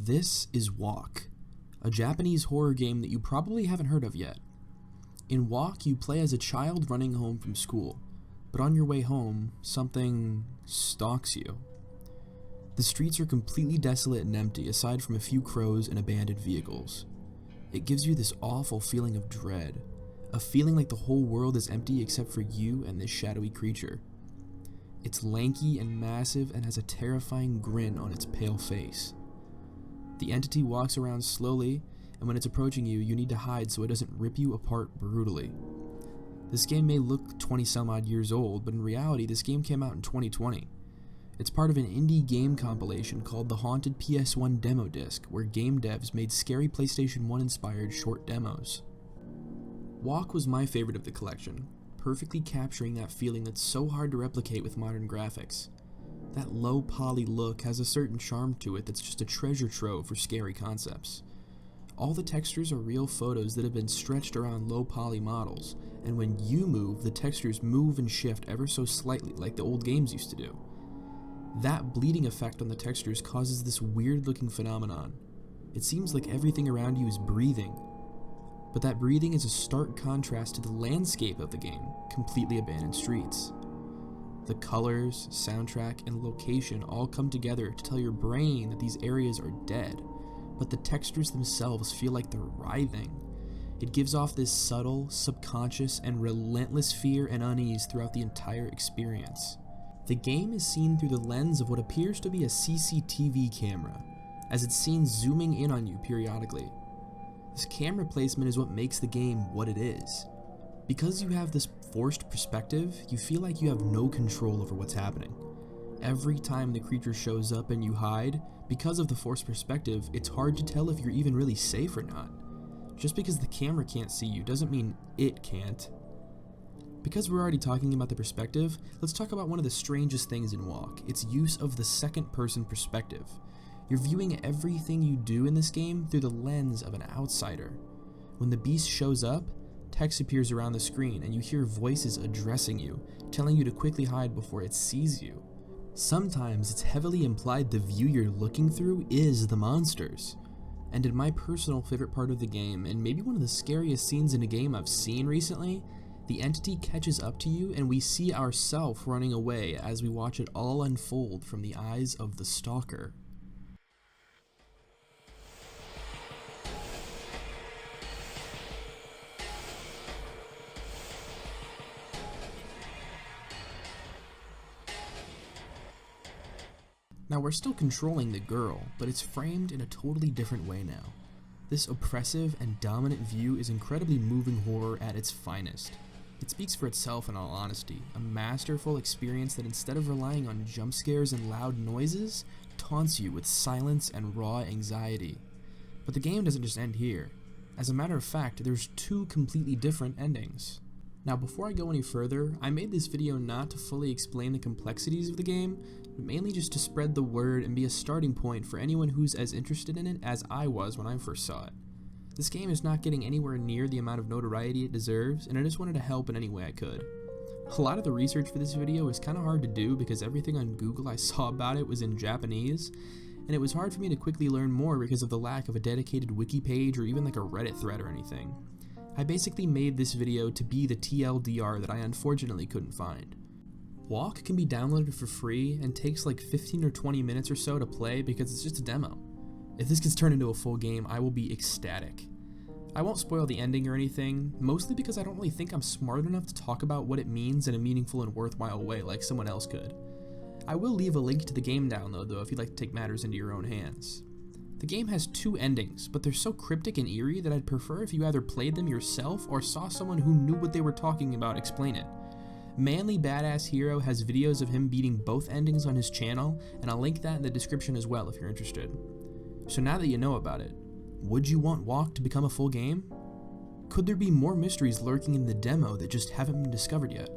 This is Walk, a Japanese horror game that you probably haven't heard of yet. In Walk, you play as a child running home from school, but on your way home, something stalks you. The streets are completely desolate and empty aside from a few crows and abandoned vehicles. It gives you this awful feeling of dread, a feeling like the whole world is empty except for you and this shadowy creature. It's lanky and massive and has a terrifying grin on its pale face. The entity walks around slowly, and when it's approaching you, you need to hide so it doesn't rip you apart brutally. This game may look 20 some odd years old, but in reality this game came out in 2020. It's part of an indie game compilation called the Haunted PS1 Demo Disc, where game devs made scary PlayStation 1 inspired short demos. Walk was my favorite of the collection, perfectly capturing that feeling that's so hard to replicate with modern graphics. That low poly look has a certain charm to it that's just a treasure trove for scary concepts. All the textures are real photos that have been stretched around low poly models, and when you move, the textures move and shift ever so slightly like the old games used to do. That bleeding effect on the textures causes this weird looking phenomenon. It seems like everything around you is breathing, but that breathing is a stark contrast to the landscape of the game, completely abandoned streets. The colors, soundtrack, and location all come together to tell your brain that these areas are dead, but the textures themselves feel like they're writhing. It gives off this subtle, subconscious, and relentless fear and unease throughout the entire experience. The game is seen through the lens of what appears to be a CCTV camera, as it's seen zooming in on you periodically. This camera placement is what makes the game what it is. Because you have this forced perspective, you feel like you have no control over what's happening. Every time the creature shows up and you hide, because of the forced perspective, it's hard to tell if you're even really safe or not. Just because the camera can't see you doesn't mean it can't. Because we're already talking about the perspective, let's talk about one of the strangest things in Walk, its use of the second-person perspective. You're viewing everything you do in this game through the lens of an outsider. When the beast shows up, text appears around the screen and you hear voices addressing you, telling you to quickly hide before it sees you. Sometimes it's heavily implied the view you're looking through is the monsters. And in my personal favorite part of the game, and maybe one of the scariest scenes in a game I've seen recently, the entity catches up to you and we see ourselves running away as we watch it all unfold from the eyes of the stalker. Now we're still controlling the girl, but it's framed in a totally different way now. This oppressive and dominant view is incredibly moving horror at its finest. It speaks for itself in all honesty, a masterful experience that instead of relying on jump scares and loud noises, taunts you with silence and raw anxiety. But the game doesn't just end here. As a matter of fact, there's two completely different endings. Now before I go any further, I made this video not to fully explain the complexities of the game, but mainly just to spread the word and be a starting point for anyone who's as interested in it as I was when I first saw it. This game is not getting anywhere near the amount of notoriety it deserves, and I just wanted to help in any way I could. A lot of the research for this video was kind of hard to do because everything on Google I saw about it was in Japanese, and it was hard for me to quickly learn more because of the lack of a dedicated wiki page or even like a Reddit thread or anything. I basically made this video to be the TLDR that I unfortunately couldn't find. Walk can be downloaded for free and takes like 15 or 20 minutes or so to play because it's just a demo. If this gets turned into a full game, I will be ecstatic. I won't spoil the ending or anything, mostly because I don't really think I'm smart enough to talk about what it means in a meaningful and worthwhile way like someone else could. I will leave a link to the game download though if you'd like to take matters into your own hands. The game has two endings, but they're so cryptic and eerie that I'd prefer if you either played them yourself or saw someone who knew what they were talking about explain it. Manly Badass Hero has videos of him beating both endings on his channel, and I'll link that in the description as well if you're interested. So now that you know about it, would you want Walk to become a full game? Could there be more mysteries lurking in the demo that just haven't been discovered yet?